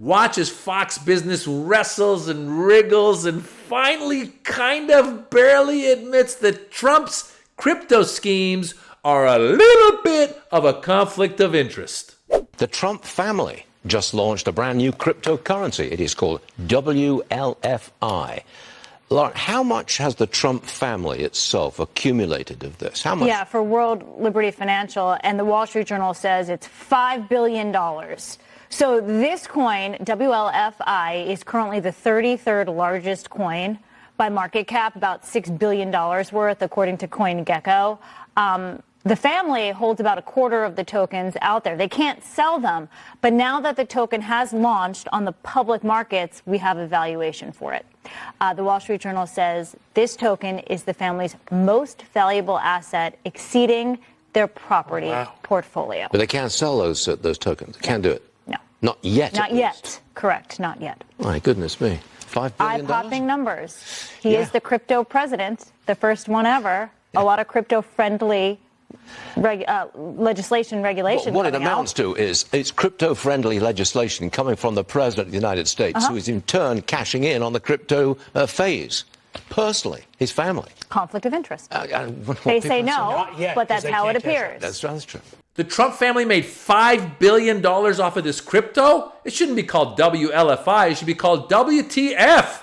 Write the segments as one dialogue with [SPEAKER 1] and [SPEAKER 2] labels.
[SPEAKER 1] Watch as Fox Business wrestles and wriggles and finally kind of barely admits that Trump's crypto schemes are a little bit of a conflict of interest.
[SPEAKER 2] The Trump family just launched a brand new cryptocurrency. It is called WLFI. Lauren, how much has the Trump family itself accumulated of this? How much?
[SPEAKER 3] Yeah, for World Liberty Financial and the Wall Street Journal says it's $5 billion. So this coin, WLFI, is currently the 33rd largest coin by market cap, about $6 billion worth, according to CoinGecko. The family holds about a quarter of the tokens out there. They can't sell them, but now that the token has launched on the public markets, we have a valuation for it. The Wall Street Journal says this token is the family's most valuable asset, exceeding their property portfolio.
[SPEAKER 2] But they can't sell those tokens. They can't do it.
[SPEAKER 3] No.
[SPEAKER 2] Not yet.
[SPEAKER 3] Not yet. Correct. Not yet.
[SPEAKER 2] My goodness me. $5 billion?
[SPEAKER 3] Eye-popping numbers. He is the crypto president, the first one ever. Yeah. A lot of crypto-friendly legislation, regulation.
[SPEAKER 2] What it amounts to is it's crypto-friendly legislation coming from the President of the United States, who is in turn cashing in on the crypto phase. Personally, his family.
[SPEAKER 3] Conflict of interest. They say no, but that's how it appears.
[SPEAKER 2] That's true.
[SPEAKER 1] The Trump family made $5 billion off of this crypto? It shouldn't be called WLFI. It should be called WTF.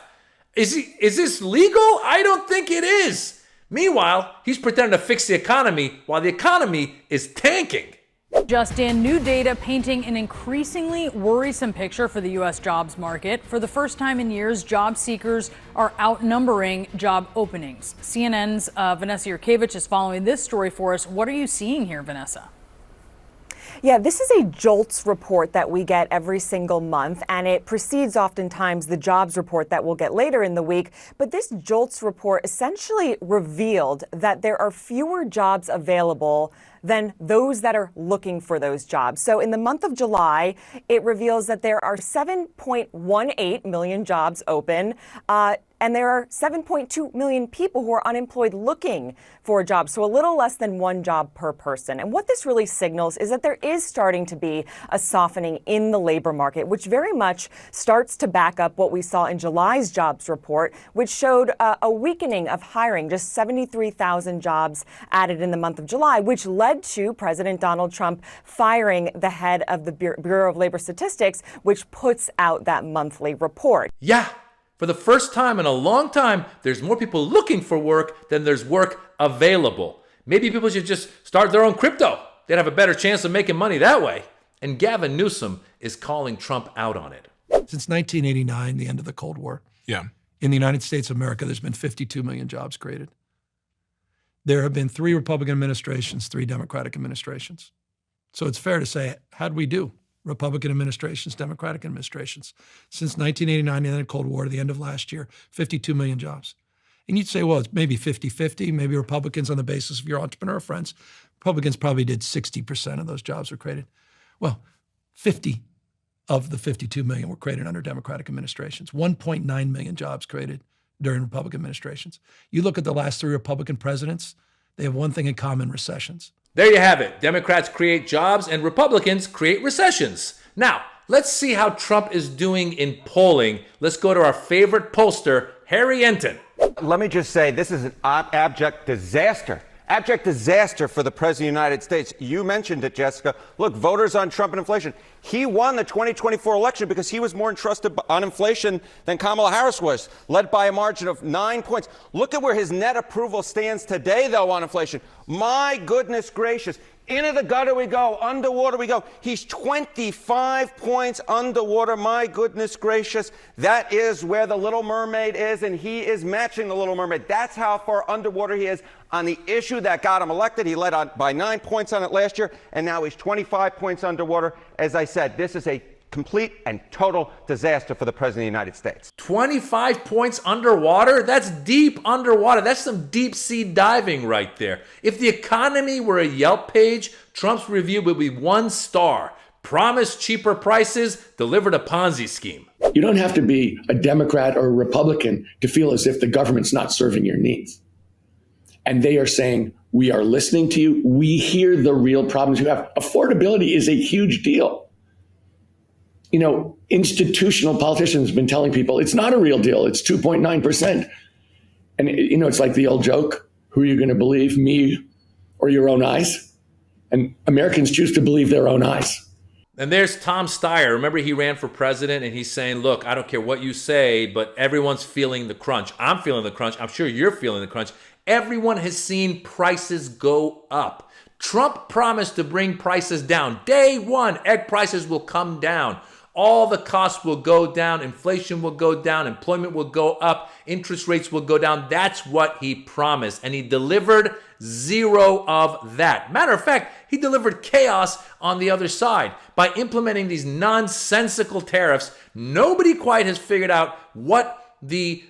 [SPEAKER 1] Is this legal? I don't think it is. Meanwhile, he's pretending to fix the economy while the economy is tanking.
[SPEAKER 4] Just in, new data painting an increasingly worrisome picture for the U.S. jobs market. For the first time in years, job seekers are outnumbering job openings. CNN's Vanessa Yurkevich is following this story for us. What are you seeing here, Vanessa?
[SPEAKER 5] Yeah, this is a JOLTS report that we get every single month, and it precedes oftentimes the jobs report that we'll get later in the week. But this JOLTS report essentially revealed that there are fewer jobs available than those that are looking for those jobs. So in the month of July, it reveals that there are 7.18 million jobs open, and there are 7.2 million people who are unemployed looking for a job, so a little less than one job per person. And what this really signals is that there is starting to be a softening in the labor market, which very much starts to back up what we saw in July's jobs report, which showed a weakening of hiring, just 73,000 jobs added in the month of July, which led to President Donald Trump firing the head of the Bureau of Labor Statistics, which puts out that monthly report.
[SPEAKER 1] Yeah. For the first time in a long time, there's more people looking for work than there's work available. Maybe people should just start their own crypto. They'd have a better chance of making money that way. And Gavin Newsom is calling Trump out on it.
[SPEAKER 6] Since 1989, the end of the Cold War, in the United States of America, there's been 52 million jobs created. There have been 3 Republican administrations, 3 Democratic administrations. So it's fair to say, how'd we do? Republican administrations, Democratic administrations. Since 1989, the end of the Cold War to the end of last year, 52 million jobs. And you'd say, well, it's maybe 50-50, maybe Republicans on the basis of your entrepreneur friends. Republicans probably did 60% of those jobs were created. Well, 50 of the 52 million were created under Democratic administrations. 1.9 million jobs created during Republican administrations. You look at the last 3 Republican presidents, they have one thing in common: recessions.
[SPEAKER 1] There you have it. Democrats create jobs and Republicans create recessions. Now, let's see how Trump is doing in polling. Let's go to our favorite pollster, Harry Enton.
[SPEAKER 7] Let me just say, this is an abject disaster. Abject disaster for the President of the United States. You mentioned it, Jessica. Look, voters on Trump and inflation. He won the 2024 election because he was more entrusted on inflation than Kamala Harris was, led by a margin of 9 points. Look at where his net approval stands today, though, on inflation. My goodness gracious. Into the gutter we go, underwater we go. He's 25 points underwater. My goodness gracious. That is where the Little Mermaid is, and he is matching the Little Mermaid. That's how far underwater he is on the issue that got him elected. He led on by 9 points on it last year, and now he's 25 points underwater. As I said, this is a complete and total disaster for the President of the United States.
[SPEAKER 1] 25 points underwater? That's deep underwater. That's some deep sea diving right there. If the economy were a Yelp page, Trump's review would be 1 star. Promised cheaper prices, delivered a Ponzi scheme.
[SPEAKER 8] You don't have to be a Democrat or a Republican to feel as if the government's not serving your needs. And they are saying, we are listening to you. We hear the real problems you have. Affordability is a huge deal. institutional politicians have been telling people it's not a real deal. It's 2.9%. And, it's like the old joke, who are you going to believe, me or your own eyes? And Americans choose to believe their own eyes.
[SPEAKER 1] And there's Tom Steyer. Remember, he ran for president and he's saying, look, I don't care what you say, but everyone's feeling the crunch. I'm feeling the crunch. I'm sure you're feeling the crunch. Everyone has seen prices go up. Trump promised to bring prices down. Day one, egg prices will come down. All the costs will go down. Inflation will go down. Employment will go up. Interest rates will go down. That's what he promised. And he delivered zero of that. Matter of fact, he delivered chaos on the other side. By implementing these nonsensical tariffs, nobody quite has figured out what the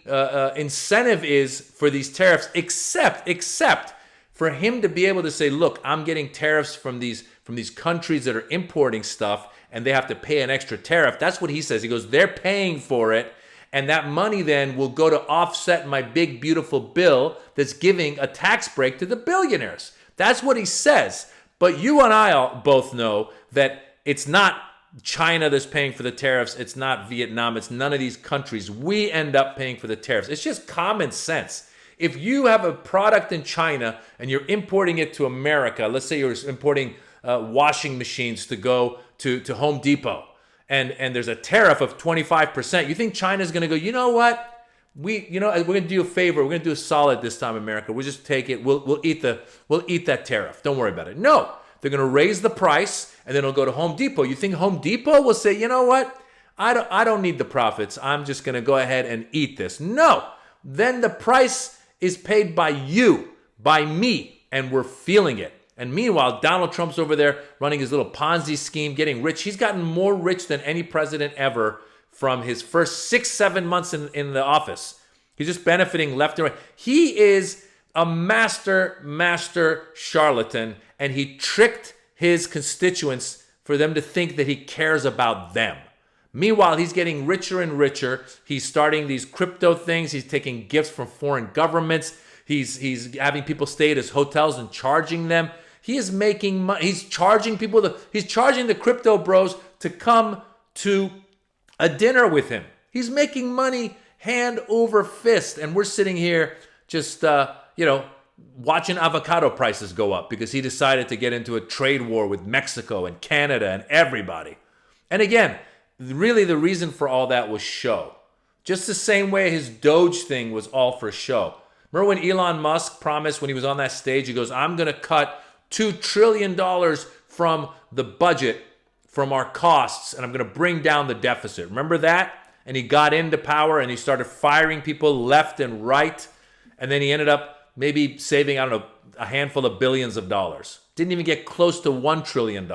[SPEAKER 1] incentive is for these tariffs, except for him to be able to say, look, I'm getting tariffs from these countries that are importing stuff, and they have to pay an extra tariff. That's what he says. He goes, they're paying for it, and that money then will go to offset my big, beautiful bill that's giving a tax break to the billionaires. That's what he says. But you and I all both know that it's not China that's paying for the tariffs. It's not Vietnam. It's none of these countries. We end up paying for the tariffs. It's just common sense. If you have a product in China and you're importing it to America, let's say you're importing washing machines to go to Home Depot, and there's a tariff of 25%, you think China's going to go, you know what? We're going to do a favor. We're going to do a solid this time, America. We'll just take it. We'll eat that tariff. Don't worry about it. No, they're going to raise the price, and then it'll go to Home Depot. You think Home Depot will say, you know what? I don't need the profits. I'm just going to go ahead and eat this. No, then the price is paid by you, by me, and we're feeling it. And meanwhile, Donald Trump's over there running his little Ponzi scheme, getting rich. He's gotten more rich than any president ever from his first 6-7 months in the office. He's just benefiting left and right. He is a master charlatan, and he tricked his constituents for them to think that he cares about them. Meanwhile, he's getting richer and richer. He's starting these crypto things. He's taking gifts from foreign governments. He's having people stay at his hotels and charging them. He is making money. He's charging people. He's charging the crypto bros to come to a dinner with him. He's making money hand over fist. And we're sitting here just, watching avocado prices go up because he decided to get into a trade war with Mexico and Canada and everybody. And again, really the reason for all that was show. Just the same way his Doge thing was all for show. Remember when Elon Musk promised when he was on that stage, he goes, I'm going to cut $2 trillion from the budget, from our costs, and I'm going to bring down the deficit. Remember that? And he got into power and he started firing people left and right. And then he ended up maybe saving, a handful of billions of dollars. Didn't even get close to $1 trillion.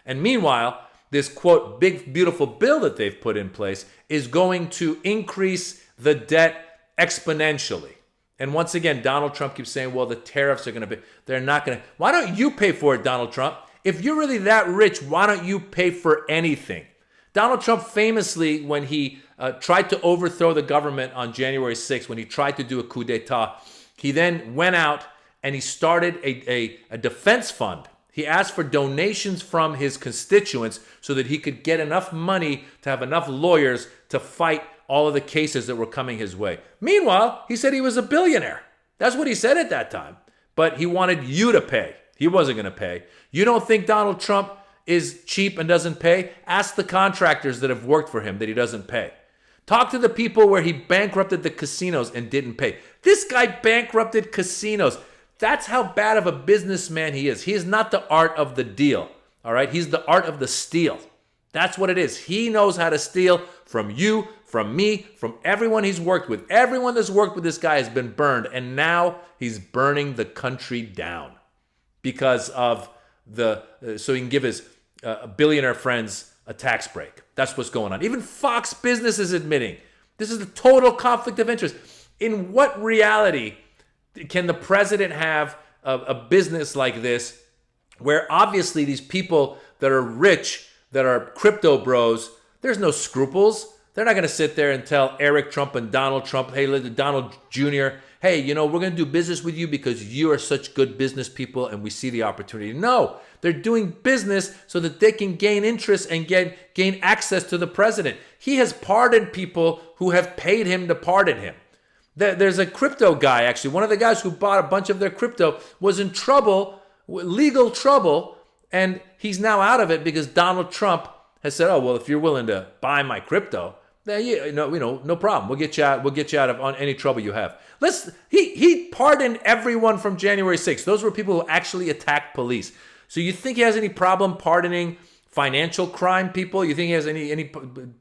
[SPEAKER 1] And meanwhile, this, quote, big, beautiful bill that they've put in place is going to increase the debt exponentially. And once again, Donald Trump keeps saying, well, the tariffs are going to be, they're not going to. Why don't you pay for it, Donald Trump? If you're really that rich, why don't you pay for anything? Donald Trump famously, when he tried to overthrow the government on January 6th, when he tried to do a coup d'etat, he then went out and he started a defense fund. He asked for donations from his constituents so that he could get enough money to have enough lawyers to fight all of the cases that were coming his way. Meanwhile, he said he was a billionaire. That's what he said at that time. But he wanted you to pay. He wasn't going to pay. You don't think Donald Trump is cheap and doesn't pay? Ask the contractors that have worked for him that he doesn't pay. Talk to the people where he bankrupted the casinos and didn't pay. This guy bankrupted casinos. That's how bad of a businessman he is. He is not the art of the deal. All right? He's the art of the steal. That's what it is. He knows how to steal from you, from me, from everyone he's worked with. Everyone that's worked with this guy has been burned, and now he's burning the country down because of so he can give his billionaire friends a tax break. That's what's going on. Even Fox Business is admitting this is a total conflict of interest. In what reality can the president have a business like this where obviously these people that are rich, that are crypto bros, there's no scruples. They're not going to sit there and tell Eric Trump and Donald Trump, hey, Donald Jr., hey, you know, we're going to do business with you because you are such good business people and we see the opportunity. No, they're doing business so that they can gain interest and gain access to the president. He has pardoned people who have paid him to pardon him. There's a crypto guy, actually. One of the guys who bought a bunch of their crypto was in trouble, legal trouble, and he's now out of it because Donald Trump has said, oh, well, if you're willing to buy my crypto, then no problem. We'll get you out of on any trouble you have. He pardoned everyone from January 6th. Those were people who actually attacked police. So you think he has any problem pardoning financial crime people? You think he has any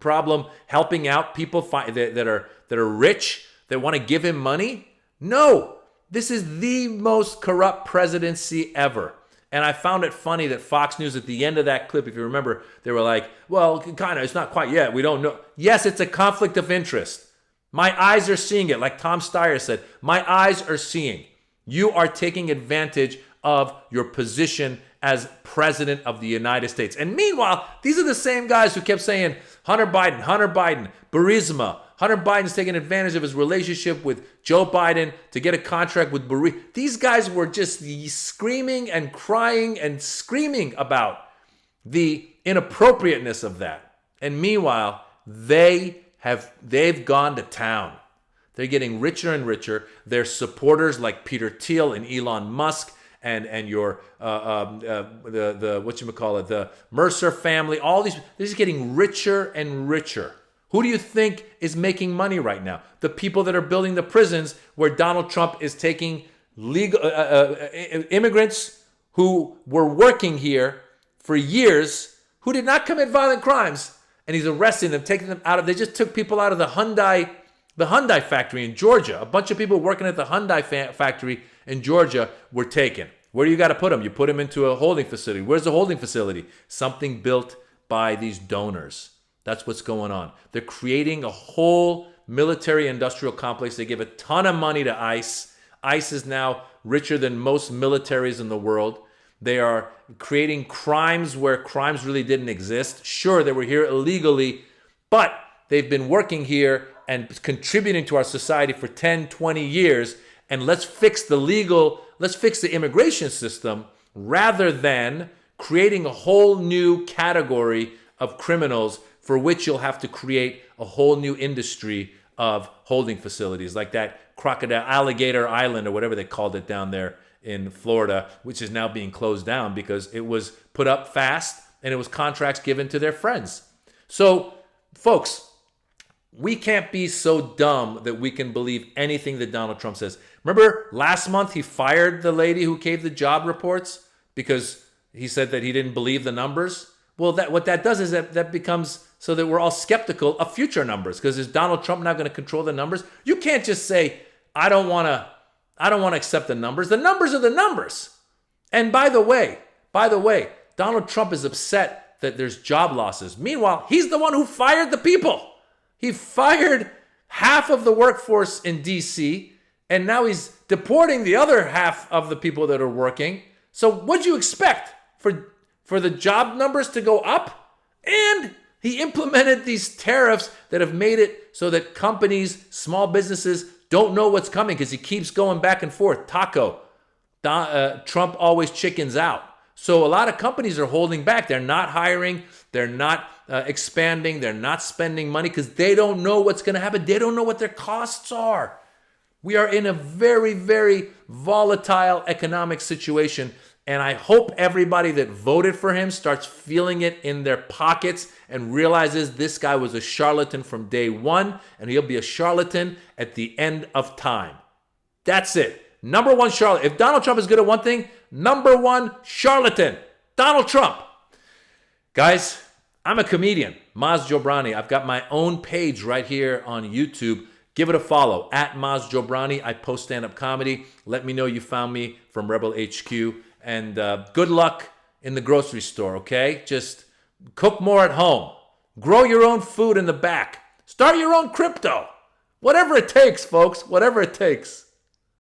[SPEAKER 1] problem helping out people that are rich, that want to give him money? No. This is the most corrupt presidency ever. And I found it funny that Fox News at the end of that clip, if you remember, they were like, well, kind of, it's not quite yet. We don't know. Yes, it's a conflict of interest. My eyes are seeing it. Like Tom Steyer said, my eyes are seeing. You are taking advantage of your position as president of the United States. And meanwhile, these are the same guys who kept saying, Hunter Biden, Burisma. Hunter Biden's taking advantage of his relationship with Joe Biden to get a contract with Burisma. These guys were just screaming and crying and screaming about the inappropriateness of that. And meanwhile, they've gone to town. They're getting richer and richer. Their supporters like Peter Thiel and Elon Musk and your the Mercer family, all these, they're just getting richer and richer. Who do you think is making money right now? The people that are building the prisons where Donald Trump is taking legal immigrants who were working here for years, who did not commit violent crimes, and he's arresting them, taking them out of. They just took people out of the Hyundai factory in Georgia. A bunch of people working at the Hyundai factory in Georgia were taken. Where do you got to put them? You put them into a holding facility. Where's the holding facility? Something built by these donors. That's what's going on. They're creating a whole military-industrial complex. They give a ton of money to ICE. ICE is now richer than most militaries in the world. They are creating crimes where crimes really didn't exist. Sure, they were here illegally, but they've been working here and contributing to our society for 10, 20 years. And let's fix the immigration system rather than creating a whole new category of criminals for which you'll have to create a whole new industry of holding facilities like that Alligator Island or whatever they called it down there in Florida, which is now being closed down because it was put up fast and it was contracts given to their friends. So, folks, we can't be so dumb that we can believe anything that Donald Trump says. Remember last month he fired the lady who gave the job reports because he said that he didn't believe the numbers? Well, what that does is that becomes so that we're all skeptical of future numbers, because is Donald Trump now going to control the numbers? You can't just say, I don't want to accept the numbers. The numbers are the numbers. And by the way, Donald Trump is upset that there's job losses. Meanwhile, he's the one who fired the people. He fired half of the workforce in D.C., and now he's deporting the other half of the people that are working. So what'd you expect? For the job numbers to go up? And he implemented these tariffs that have made it so that companies, small businesses, don't know what's coming because he keeps going back and forth. Trump always chickens out. So a lot of companies are holding back. They're not hiring. They're not expanding. They're not spending money because they don't know what's going to happen. They don't know what their costs are. We are in a very, very volatile economic situation. And I hope everybody that voted for him starts feeling it in their pockets and realizes this guy was a charlatan from day one, and he'll be a charlatan at the end of time. That's it. Number one charlatan. If Donald Trump is good at one thing, number one charlatan, Donald Trump. Guys, I'm a comedian, Maz Jobrani. I've got my own page right here on YouTube. Give it a follow, at Maz Jobrani. I post stand-up comedy. Let me know you found me from Rebel HQ. And good luck in the grocery store, okay? Just cook more at home. Grow your own food in the back. Start your own crypto. Whatever it takes, folks. Whatever it takes.